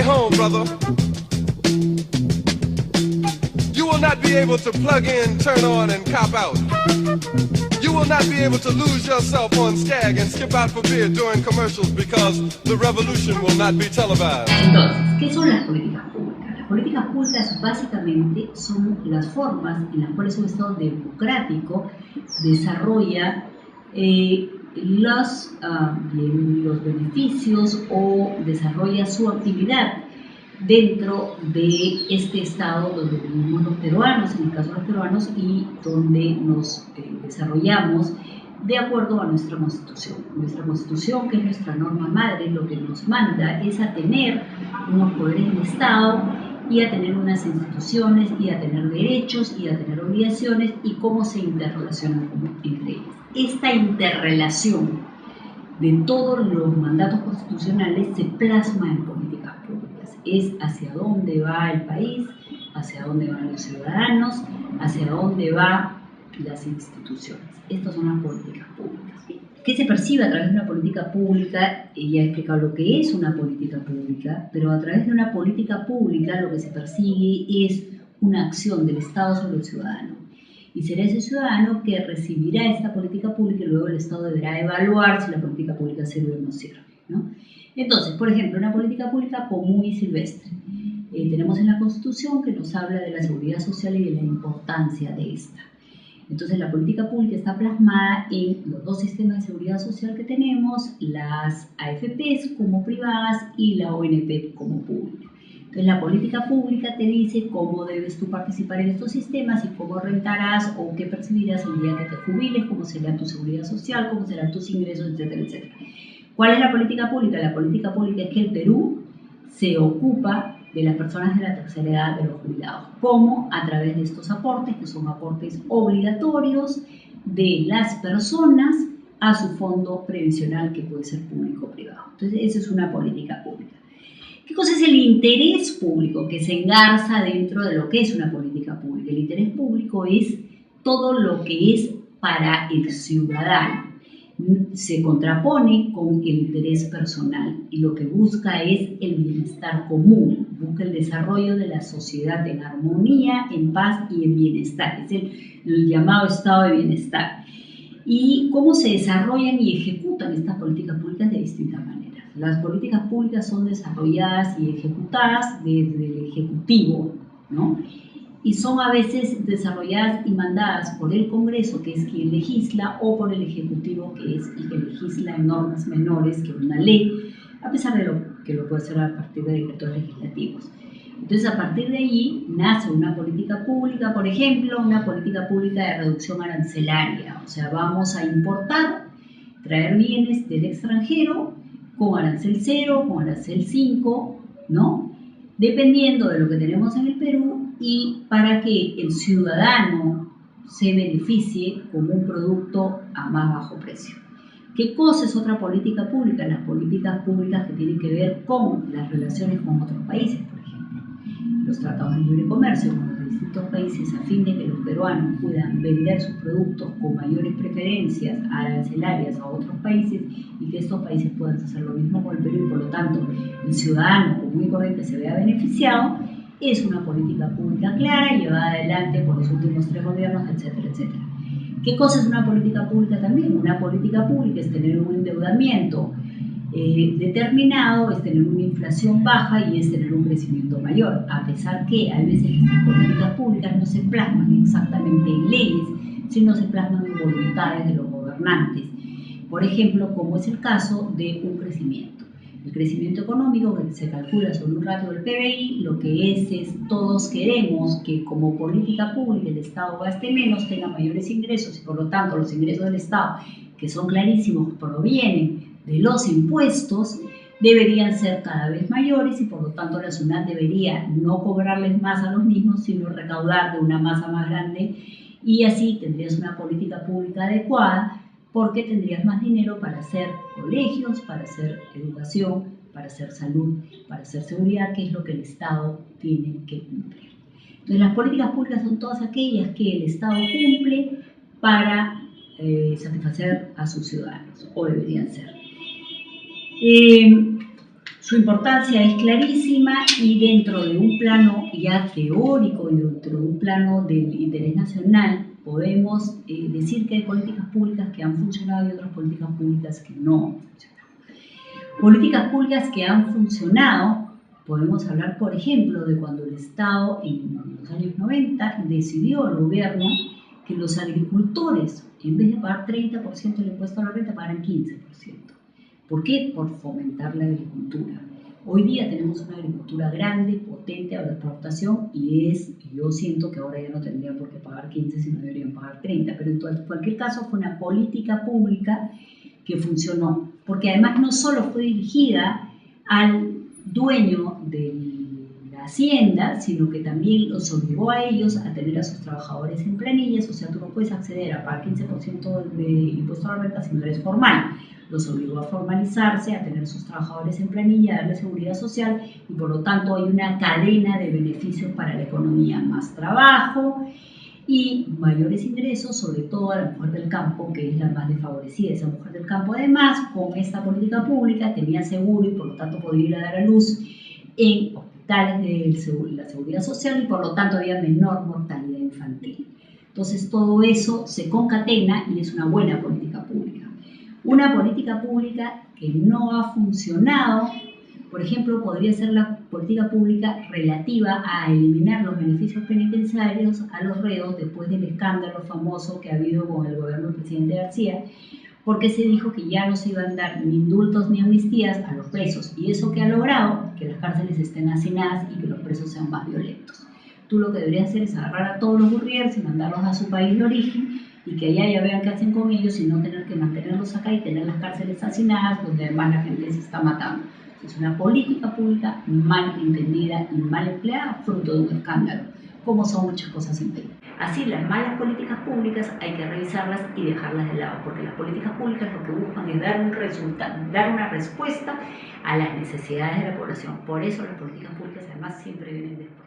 home, brother, you will not be able to plug in, turn on, and cop out. You will not be able to lose yourself on Skag and skip out for beer during commercials because the revolution will not be televised. Entonces, ¿qué son las políticas públicas? Las políticas públicas básicamente son las formas en las cuales un Estado democrático desarrolla los beneficios o desarrolla su actividad dentro de este Estado donde vivimos los peruanos, en el caso de los peruanos, y donde nos desarrollamos de acuerdo a nuestra Constitución. Nuestra Constitución, que es nuestra norma madre, lo que nos manda es a tener unos poderes del Estado y a tener unas instituciones y a tener derechos y a tener obligaciones y cómo se interrelacionan entre ellas. Esta interrelación de todos los mandatos constitucionales se plasma en políticas públicas. Es hacia dónde va el país, hacia dónde van los ciudadanos, hacia dónde van las instituciones. Estas son las políticas públicas. ¿Qué se percibe a través de una política pública? Ya he explicado lo que es una política pública, pero a través de una política pública lo que se persigue es una acción del Estado sobre el ciudadano. Y será ese ciudadano que recibirá esta política pública y luego el Estado deberá evaluar si la política pública sirve o no sirve, ¿no? Entonces, por ejemplo, una política pública común y silvestre. Tenemos en la Constitución que nos habla de la seguridad social y de la importancia de esta. Entonces, la política pública está plasmada en los dos sistemas de seguridad social que tenemos, las AFPs como privadas y la ONP como pública. Entonces, la política pública te dice cómo debes tú participar en estos sistemas y cómo rentarás o qué percibirás el día que te jubiles, cómo será tu seguridad social, cómo serán tus ingresos, etcétera, etcétera. ¿Cuál es la política pública? La política pública es que el Perú se ocupa de las personas de la tercera edad, de los jubilados. ¿Cómo? A través de estos aportes, que son aportes obligatorios de las personas a su fondo previsional, que puede ser público o privado. Entonces, esa es una política pública. ¿Qué cosa es el interés público que se engarza dentro de lo que es una política pública? El interés público es todo lo que es para el ciudadano. Se contrapone con el interés personal y lo que busca es el bienestar común, busca el desarrollo de la sociedad en armonía, en paz y en bienestar. Es el llamado estado de bienestar. ¿Y cómo se desarrollan y ejecutan estas políticas públicas? De distintas maneras. Las políticas públicas son desarrolladas y ejecutadas desde el Ejecutivo, ¿no? Y son a veces desarrolladas y mandadas por el Congreso, que es quien legisla, o por el Ejecutivo, que es el que legisla en normas menores que una ley, a pesar de que lo puede hacer a partir de decretos legislativos. Entonces, a partir de allí nace una política pública, por ejemplo, una política pública de reducción arancelaria. O sea, vamos a importar, traer bienes del extranjero con arancel 0, con arancel 5, ¿no? Dependiendo de lo que tenemos en el Perú, y para que el ciudadano se beneficie con un producto a más bajo precio. ¿Qué cosa es otra política pública? Las políticas públicas que tienen que ver con las relaciones con otros países, por ejemplo. Los tratados de libre comercio con los distintos países a fin de que los peruanos puedan vender sus productos con mayores preferencias arancelarias a otros países y que estos países puedan hacer lo mismo con el Perú y por lo tanto el ciudadano común y corriente se vea beneficiado. Es una política pública clara, llevada adelante por los últimos 3 gobiernos, etcétera, etcétera. ¿Qué cosa es una política pública también? Una política pública es tener un endeudamiento determinado, es tener una inflación baja y es tener un crecimiento mayor, a pesar que hay veces que estas políticas públicas no se plasman exactamente en leyes, sino se plasman en voluntades de los gobernantes. Por ejemplo, como es el caso de un crecimiento. El crecimiento económico que se calcula sobre un ratio del PBI, lo que es todos queremos que como política pública el Estado gaste menos, tenga mayores ingresos y por lo tanto los ingresos del Estado, que son clarísimos, provienen de los impuestos, deberían ser cada vez mayores y por lo tanto la SUNAT debería no cobrarles más a los mismos, sino recaudar de una masa más grande y así tendrías una política pública adecuada porque tendrías más dinero para hacer colegios, para hacer educación, para hacer salud, para hacer seguridad, que es lo que el Estado tiene que cumplir. Entonces, las políticas públicas son todas aquellas que el Estado cumple para satisfacer a sus ciudadanos, o deberían ser. Su importancia es clarísima y dentro de un plano ya teórico y dentro de un plano del interés nacional podemos decir que hay políticas públicas que han funcionado y otras políticas públicas que no han funcionado. Políticas públicas que han funcionado, podemos hablar por ejemplo de cuando el Estado en los años 90 decidió el gobierno que los agricultores en vez de pagar 30% del impuesto a la renta pagaran 15%. ¿Por qué? Por fomentar la agricultura. Hoy día tenemos una agricultura grande, potente, a la exportación y yo siento que ahora ya no tendrían por qué pagar 15, sino deberían pagar 30, pero en cualquier caso fue una política pública que funcionó, porque además no solo fue dirigida al dueño de la hacienda, sino que también los obligó a ellos a tener a sus trabajadores en planillas, o sea, tú no puedes acceder a pagar 15% de impuesto a la renta si no eres formal. Los obligó a formalizarse, a tener sus trabajadores en planilla, a darle seguridad social y por lo tanto hay una cadena de beneficios para la economía, más trabajo y mayores ingresos, sobre todo a la mujer del campo, que es la más desfavorecida. Esa mujer del campo además, con esta política pública, tenía seguro y por lo tanto podía ir a dar a luz en hospitales de la seguridad social y por lo tanto había menor mortalidad infantil. Entonces todo eso se concatena y es una buena política pública. Una política pública que no ha funcionado, por ejemplo, podría ser la política pública relativa a eliminar los beneficios penitenciarios a los reos después del escándalo famoso que ha habido con el gobierno del presidente García, porque se dijo que ya no se iban a dar ni indultos ni amnistías a los presos. ¿Y eso que ha logrado? Que las cárceles estén hacinadas y que los presos sean más violentos. Tú lo que deberías hacer es agarrar a todos los gurriers y mandarlos a su país de origen y que allá ya vean qué hacen con ellos y no tener que mantenerlos acá y tener las cárceles hacinadas donde además la gente se está matando. Es una política pública mal entendida y mal empleada, fruto de un escándalo, como son muchas cosas en Perú. Así, las malas políticas públicas hay que revisarlas y dejarlas de lado, porque las políticas públicas lo que buscan es dar un resultado, dar una respuesta a las necesidades de la población. Por eso las políticas públicas además siempre vienen después.